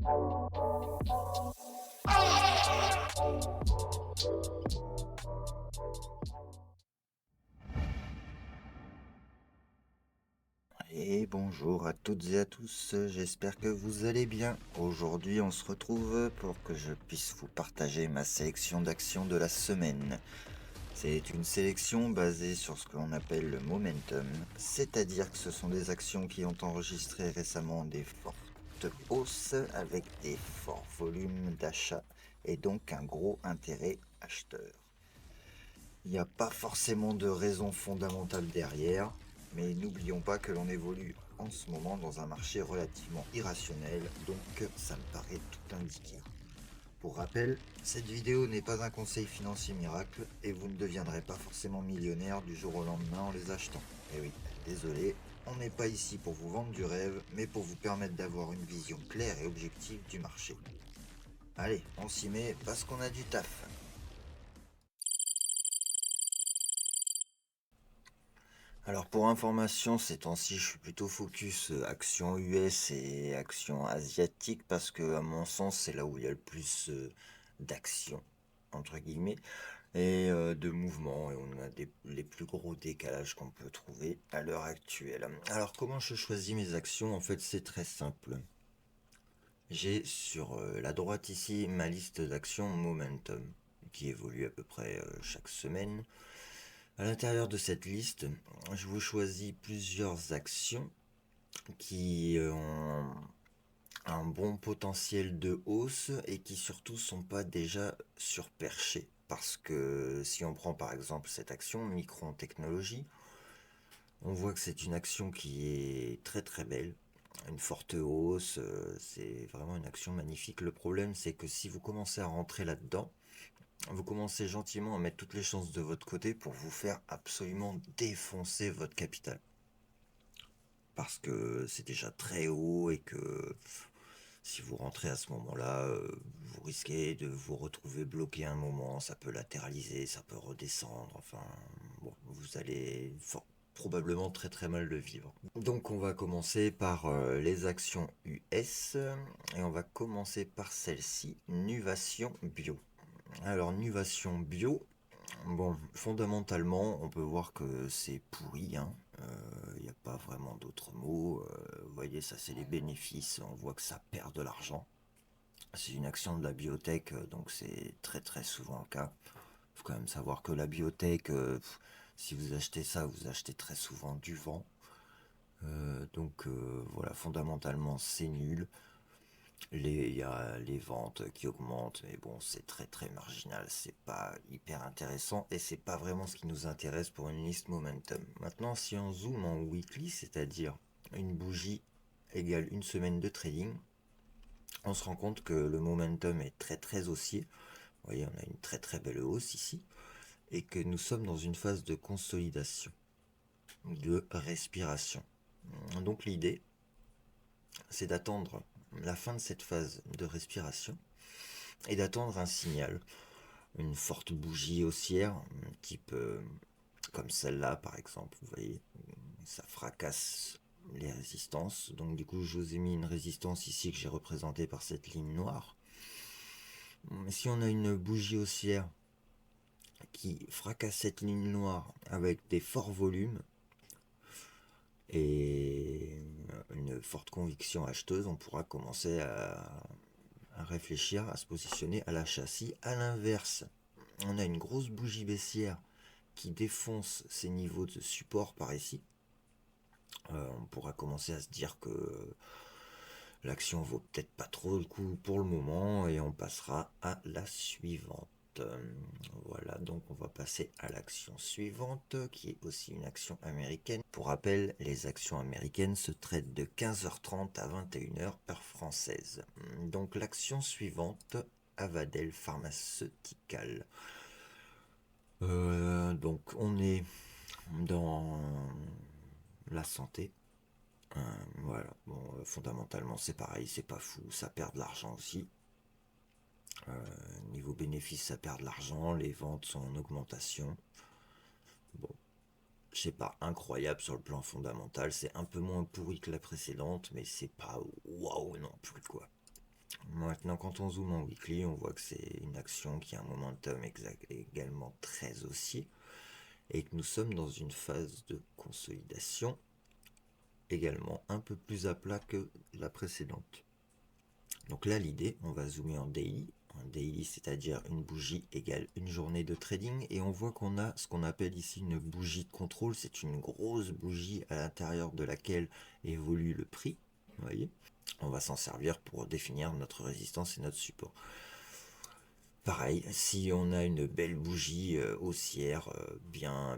Et bonjour à toutes et à tous, j'espère que vous allez bien. Aujourd'hui, on se retrouve pour que je puisse vous partager ma sélection d'actions de la semaine. C'est une sélection basée sur ce que l'on appelle le momentum, c'est-à-dire que ce sont des actions qui ont enregistré récemment des fortes hausses avec des forts volumes d'achat et donc un gros intérêt acheteur. Il n'y a pas forcément de raison fondamentale derrière, mais n'oublions pas que l'on évolue en ce moment dans un marché relativement irrationnel, donc ça me paraît tout indiqué. Pour rappel, cette vidéo n'est pas un conseil financier miracle et vous ne deviendrez pas forcément millionnaire du jour au lendemain en les achetant. Eh oui, désolé, on n'est pas ici pour vous vendre du rêve, mais pour vous permettre d'avoir une vision claire et objective du marché. Allez, on s'y met parce qu'on a du taf. Alors pour information, ces temps-ci, je suis plutôt focus action US et action asiatique parce que à mon sens, c'est là où il y a le plus d'action entre guillemets et de mouvements et on a les plus gros décalages qu'on peut trouver à l'heure actuelle. Alors comment je choisis mes actions? En fait, c'est très simple. J'ai sur la droite ici ma liste d'actions Momentum qui évolue à peu près chaque semaine. À l'intérieur de cette liste, je vous choisis plusieurs actions qui ont un bon potentiel de hausse et qui surtout sont pas déjà surperchées. Parce que si on prend par exemple cette action Micron Technologies, on voit que c'est une action qui est très très belle, une forte hausse, c'est vraiment une action magnifique. Le problème c'est que si vous commencez à rentrer là-dedans, vous commencez gentiment à mettre toutes les chances de votre côté pour vous faire absolument défoncer votre capital. Parce que c'est déjà très haut et que si vous rentrez à ce moment-là, vous risquez de vous retrouver bloqué un moment, ça peut latéraliser, ça peut redescendre, enfin, bon, vous allez probablement très très mal le vivre. Donc on va commencer par les actions US et on va commencer par celle-ci, Nuvation Bio. Alors Nuvation Bio, bon, fondamentalement, on peut voir que c'est pourri, hein. Il n'y a pas vraiment d'autres mots. Vous voyez, ça c'est les bénéfices. On voit que ça perd de l'argent. C'est une action de la biotech, donc c'est très très souvent le cas. Faut quand même savoir que la biotech, si vous achetez ça, vous achetez très souvent du vent. Voilà, fondamentalement c'est nul. Il y a les ventes qui augmentent, mais bon, c'est très très marginal, c'est pas hyper intéressant et c'est pas vraiment ce qui nous intéresse pour une liste momentum. Maintenant, si on zoome en weekly, c'est-à-dire une bougie égale une semaine de trading, on se rend compte que le momentum est très très haussier. Vous voyez, on a une très très belle hausse ici et que nous sommes dans une phase de consolidation, de respiration. Donc l'idée, c'est d'attendre la fin de cette phase de respiration et d'attendre un signal, une forte bougie haussière, type comme celle-là par exemple, vous voyez, ça fracasse les résistances. Donc du coup, je vous ai mis une résistance ici que j'ai représentée par cette ligne noire. Si on a une bougie haussière qui fracasse cette ligne noire avec des forts volumes et une forte conviction acheteuse, on pourra commencer à réfléchir, à se positionner à l'achat. Si à l'inverse, on a une grosse bougie baissière qui défonce ces niveaux de support par ici, on pourra commencer à se dire que l'action vaut peut-être pas trop le coup pour le moment et on passera à la suivante. Voilà, donc on va passer à l'action suivante qui est aussi une action américaine. Pour rappel, les actions américaines se traitent de 15h30 à 21h heure française. Donc l'action suivante, Avadel Pharmaceutical. Donc on est dans la santé. Voilà, bon, fondamentalement c'est pareil, c'est pas fou, ça perd de l'argent aussi. Niveau bénéfice, ça perd de l'argent, les ventes sont en augmentation. Bon, c'est pas incroyable sur le plan fondamental, c'est un peu moins pourri que la précédente, mais c'est pas waouh non plus quoi. Maintenant, quand on zoome en weekly, on voit que c'est une action qui a un momentum également très haussier et que nous sommes dans une phase de consolidation également un peu plus à plat que la précédente. Donc là, l'idée, on va zoomer en daily. Un daily, c'est-à-dire une bougie égale une journée de trading. Et on voit qu'on a ce qu'on appelle ici une bougie de contrôle. C'est une grosse bougie à l'intérieur de laquelle évolue le prix. Vous voyez, on va s'en servir pour définir notre résistance et notre support. Pareil, si on a une belle bougie haussière, bien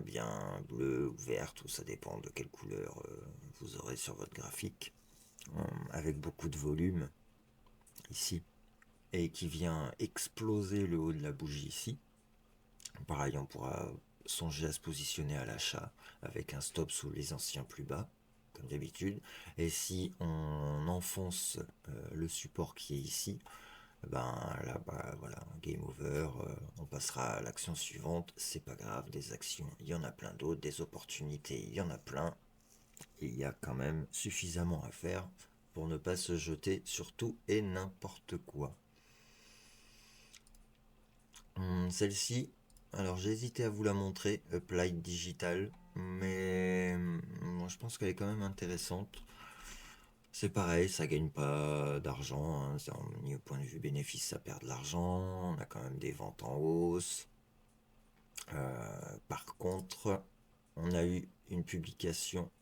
bleue ou verte, ou ça dépend de quelle couleur vous aurez sur votre graphique, avec beaucoup de volume ici, et qui vient exploser le haut de la bougie ici, pareil, on pourra songer à se positionner à l'achat avec un stop sous les anciens plus bas, comme d'habitude. Et si on enfonce le support qui est ici, ben là, bah, voilà, game over, on passera à l'action suivante, c'est pas grave, des actions, il y en a plein d'autres, des opportunités, il y en a plein, et il y a quand même suffisamment à faire pour ne pas se jeter sur tout et n'importe quoi. Celle-ci, alors j'ai hésité à vous la montrer, Applied Digital, mais moi je pense qu'elle est quand même intéressante. C'est pareil, ça gagne pas d'argent, hein, ni au point de vue bénéfice, ça perd de l'argent, on a quand même des ventes en hausse. Par contre, on a eu une publication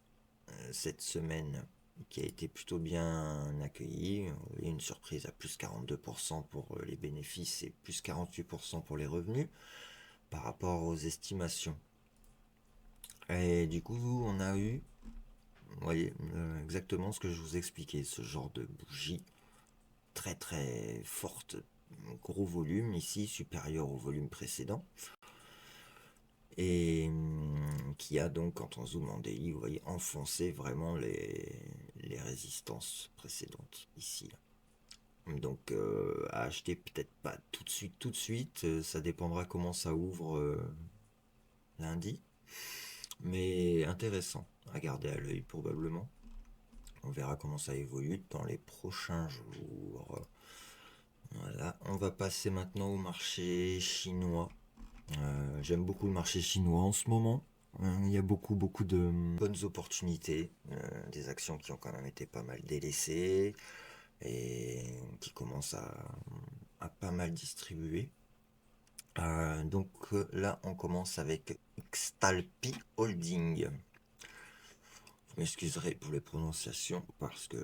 cette semaine qui a été plutôt bien accueillie. Une surprise à plus 42% pour les bénéfices et plus 48% pour les revenus par rapport aux estimations. Et du coup, on a eu, vous voyez, exactement ce que je vous expliquais, ce genre de bougie très très forte, gros volume ici, supérieur au volume précédent. Et qui a donc, quand on zoome en daily, vous voyez, enfoncé vraiment les résistances précédentes ici. Donc à acheter peut-être pas tout de suite, ça dépendra comment ça ouvre lundi. Mais intéressant à garder à l'œil probablement. On verra comment ça évolue dans les prochains jours. Voilà, on va passer maintenant au marché chinois. J'aime beaucoup le marché chinois en ce moment. Il y a beaucoup de bonnes opportunités, des actions qui ont quand même été pas mal délaissées et qui commencent à pas mal distribuer. Donc là, on commence avec Xtalpi Holding. Vous m'excuserez pour les prononciations parce que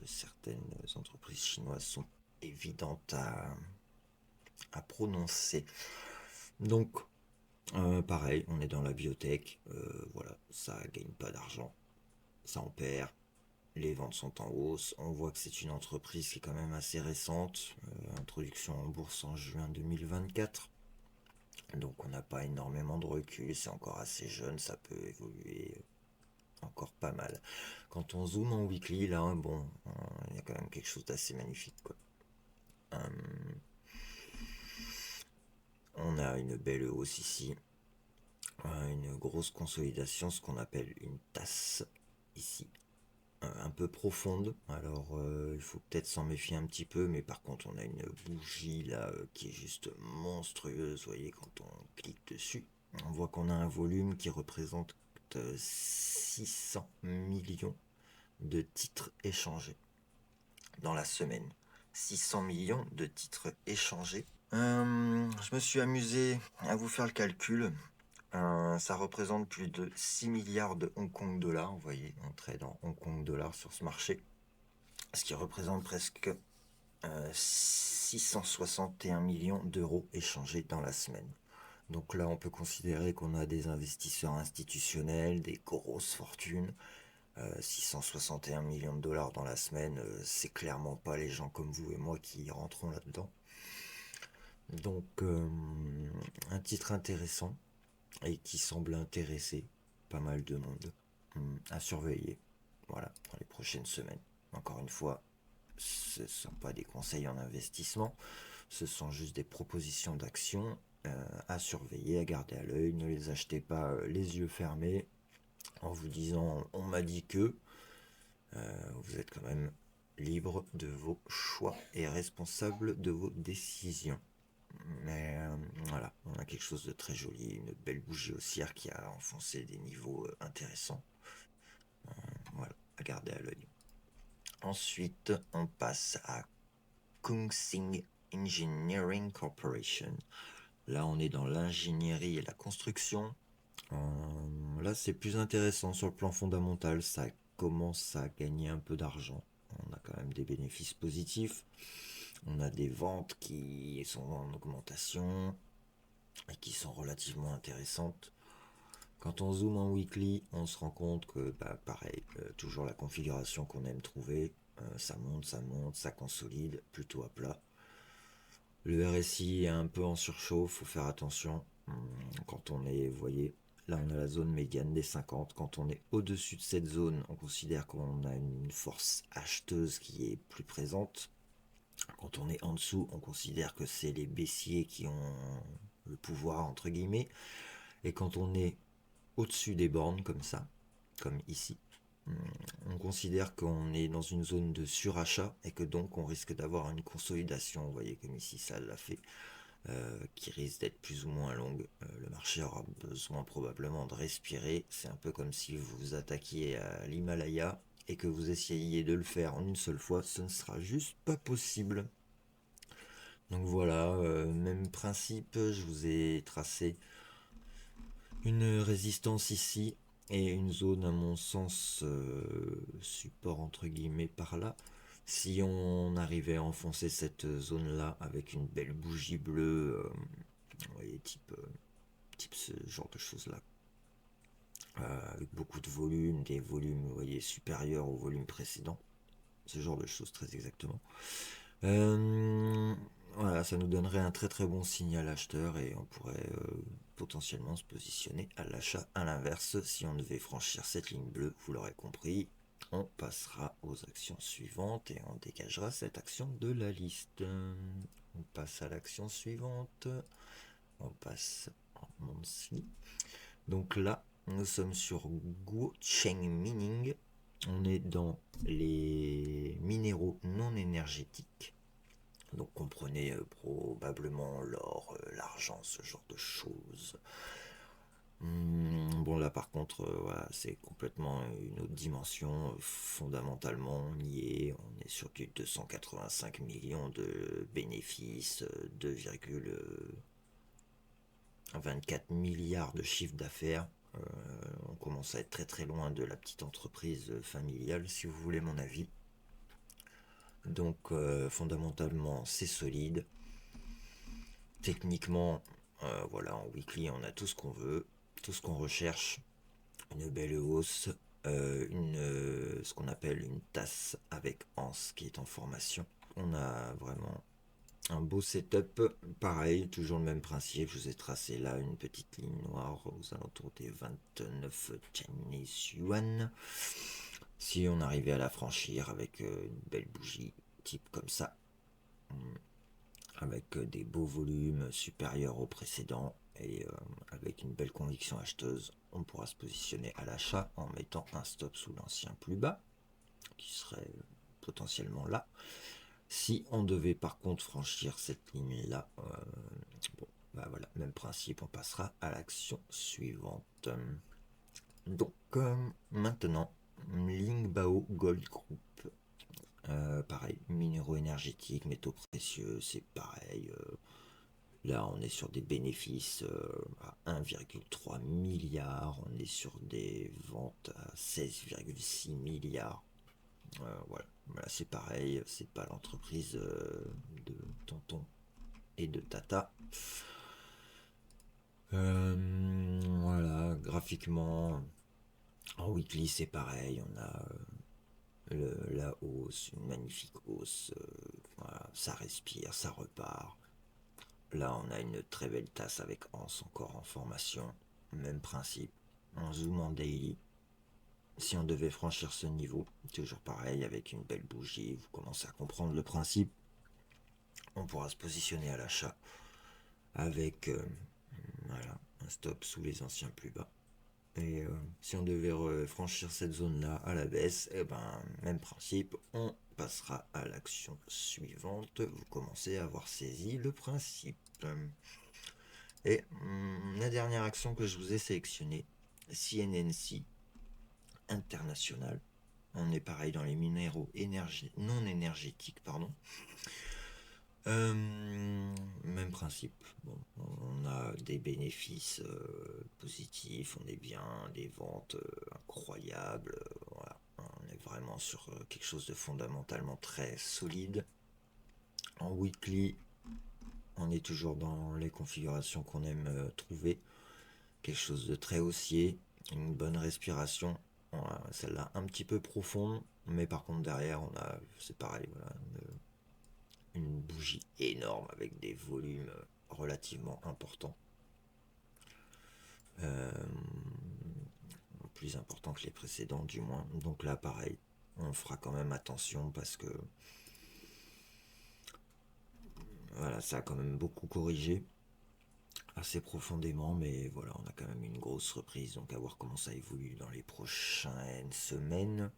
certaines entreprises chinoises sont évidentes à prononcer. Donc, pareil, on est dans la biotech, voilà, ça gagne pas d'argent, ça en perd, les ventes sont en hausse, on voit que c'est une entreprise qui est quand même assez récente, introduction en bourse en juin 2024, donc on n'a pas énormément de recul, c'est encore assez jeune, ça peut évoluer encore pas mal. Quand on zoome en weekly, là, bon, il y a quand même quelque chose d'assez magnifique, quoi. On a une belle hausse ici, une grosse consolidation, ce qu'on appelle une tasse ici, un peu profonde. Alors il faut peut-être s'en méfier un petit peu, mais par contre on a une bougie là qui est juste monstrueuse. Vous voyez, quand on clique dessus, on voit qu'on a un volume qui représente 600 millions de titres échangés dans la semaine. 600 millions de titres échangés. Je me suis amusé à vous faire le calcul. Ça représente plus de 6 milliards de Hong Kong dollars. Vous voyez, on trade en Hong Kong dollars sur ce marché. Ce qui représente presque 661 millions d'euros échangés dans la semaine. Donc là, on peut considérer qu'on a des investisseurs institutionnels, des grosses fortunes. 661 millions de dollars dans la semaine, c'est clairement pas les gens comme vous et moi qui rentrons là-dedans. Donc, un titre intéressant et qui semble intéresser pas mal de monde à surveiller. Voilà, dans les prochaines semaines. Encore une fois, ce ne sont pas des conseils en investissement, ce sont juste des propositions d'action à surveiller, à garder à l'œil. Ne les achetez pas les yeux fermés en vous disant on m'a dit que vous êtes quand même libre de vos choix et responsable de vos décisions. Mais voilà, on a quelque chose de très joli, une belle bougie haussière qui a enfoncé des niveaux intéressants. Voilà, à garder à l'œil. Ensuite, on passe à Kongsing Engineering Corporation. Là, on est dans l'ingénierie et la construction. Là, c'est plus intéressant sur le plan fondamental. Ça commence à gagner un peu d'argent. On a quand même des bénéfices positifs. On a des ventes qui sont en augmentation et qui sont relativement intéressantes. Quand on zoome en weekly, on se rend compte que, pareil, toujours la configuration qu'on aime trouver, ça monte, ça consolide, plutôt à plat. Le RSI est un peu en surchauffe, faut faire attention. Quand on est, vous voyez, là on a la zone médiane des 50. Quand on est au-dessus de cette zone, on considère qu'on a une force acheteuse qui est plus présente. Quand on est en dessous, on considère que c'est les baissiers qui ont le pouvoir, entre guillemets. Et quand on est au-dessus des bornes, comme ça, comme ici, on considère qu'on est dans une zone de surachat et que donc on risque d'avoir une consolidation, vous voyez comme ici ça l'a fait, qui risque d'être plus ou moins longue. Le marché aura besoin probablement de respirer. C'est un peu comme si vous vous attaquiez à l'Himalaya et que vous essayiez de le faire en une seule fois, ce ne sera juste pas possible. Donc voilà, même principe, je vous ai tracé une résistance ici et une zone à mon sens support entre guillemets par là. Si on arrivait à enfoncer cette zone là avec une belle bougie bleue, vous voyez, type ce genre de choses là, avec beaucoup de volume, des volumes vous voyez supérieurs au volume précédent, ce genre de choses très exactement. Voilà, ça nous donnerait un très très bon signal acheteur et on pourrait potentiellement se positionner à l'achat. À l'inverse, si on devait franchir cette ligne bleue, vous l'aurez compris, on passera aux actions suivantes et on dégagera cette action de la liste. On passe à l'action suivante. On passe en monthly. Donc là, nous sommes sur Guocheng Mining. On est dans les minéraux non énergétiques. Donc comprenez probablement l'or, l'argent, ce genre de choses. Bon là par contre, voilà, c'est complètement une autre dimension. Fondamentalement, on y est. On est sur du 285 millions de bénéfices, 2,24 milliards de chiffre d'affaires. On commence à être très très loin de la petite entreprise familiale, si vous voulez mon avis. Donc fondamentalement, c'est solide. Techniquement, voilà, en weekly, on a tout ce qu'on veut, tout ce qu'on recherche. Une belle hausse, ce qu'on appelle une tasse avec anse qui est en formation. On a vraiment un beau setup. Pareil, toujours le même principe. Je vous ai tracé là une petite ligne noire aux alentours des 29 Chinese Yuan. Si on arrivait à la franchir avec une belle bougie type comme ça, avec des beaux volumes supérieurs aux précédents et avec une belle conviction acheteuse, on pourra se positionner à l'achat en mettant un stop sous l'ancien plus bas, qui serait potentiellement là. Si on devait par contre franchir cette ligne-là, bon, voilà, même principe, on passera à l'action suivante. Donc maintenant, Lingbao Gold Group. Pareil, minéraux énergétiques, métaux précieux, c'est pareil. Là, on est sur des bénéfices à 1,3 milliard. On est sur des ventes à 16,6 milliards. Voilà, c'est pareil. C'est pas l'entreprise de Tonton et de Tata. Voilà, graphiquement, en weekly, c'est pareil. On a la hausse, une magnifique hausse. Voilà, ça respire, ça repart. Là, on a une très belle tasse avec anse encore en formation. Même principe. On zoom en daily. Si on devait franchir ce niveau, toujours pareil, avec une belle bougie, vous commencez à comprendre le principe. On pourra se positionner à l'achat avec voilà, un stop sous les anciens plus bas. Et si on devait franchir cette zone-là à la baisse, et ben même principe, on passera à l'action suivante. Vous commencez à avoir saisi le principe. Et la dernière action que je vous ai sélectionnée, CNNC International. On est pareil dans les minéraux non énergétiques, pardon. Même principe. Bon, on a des bénéfices positifs, on est bien, des ventes incroyables. Voilà. On est vraiment sur quelque chose de fondamentalement très solide. En weekly, on est toujours dans les configurations qu'on aime trouver. Quelque chose de très haussier, une bonne respiration. Voilà, celle-là un petit peu profonde, mais par contre derrière on a, c'est pareil, voilà, une bougie énorme avec des volumes relativement importants. Plus importants que les précédents du moins. Donc là pareil, on fera quand même attention parce que voilà, ça a quand même beaucoup corrigé assez profondément, mais voilà, on a quand même une grosse reprise, donc à voir comment ça évolue dans les prochaines semaines.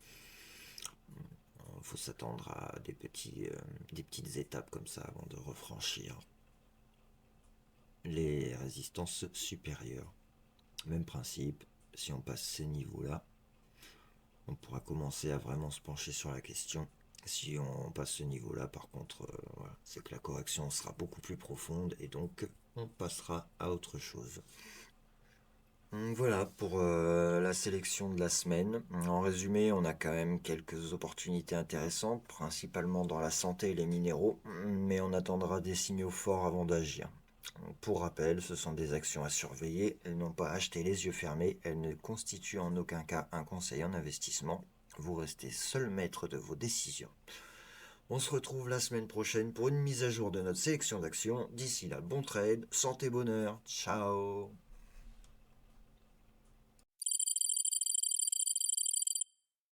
Il faut s'attendre à des petites étapes comme ça avant de refranchir les résistances supérieures. Même principe, si on passe ces niveaux-là, on pourra commencer à vraiment se pencher sur la question. Si on passe ce niveau-là, par contre, voilà, c'est que la correction sera beaucoup plus profonde et donc on passera à autre chose. Voilà pour la sélection de la semaine. En résumé, on a quand même quelques opportunités intéressantes, principalement dans la santé et les minéraux, mais on attendra des signaux forts avant d'agir. Pour rappel, ce sont des actions à surveiller, elles n'ont pas acheté les yeux fermés, elles ne constituent en aucun cas un conseil en investissement. Vous restez seul maître de vos décisions. On se retrouve la semaine prochaine pour une mise à jour de notre sélection d'actions. D'ici là, bon trade, santé, bonheur, ciao.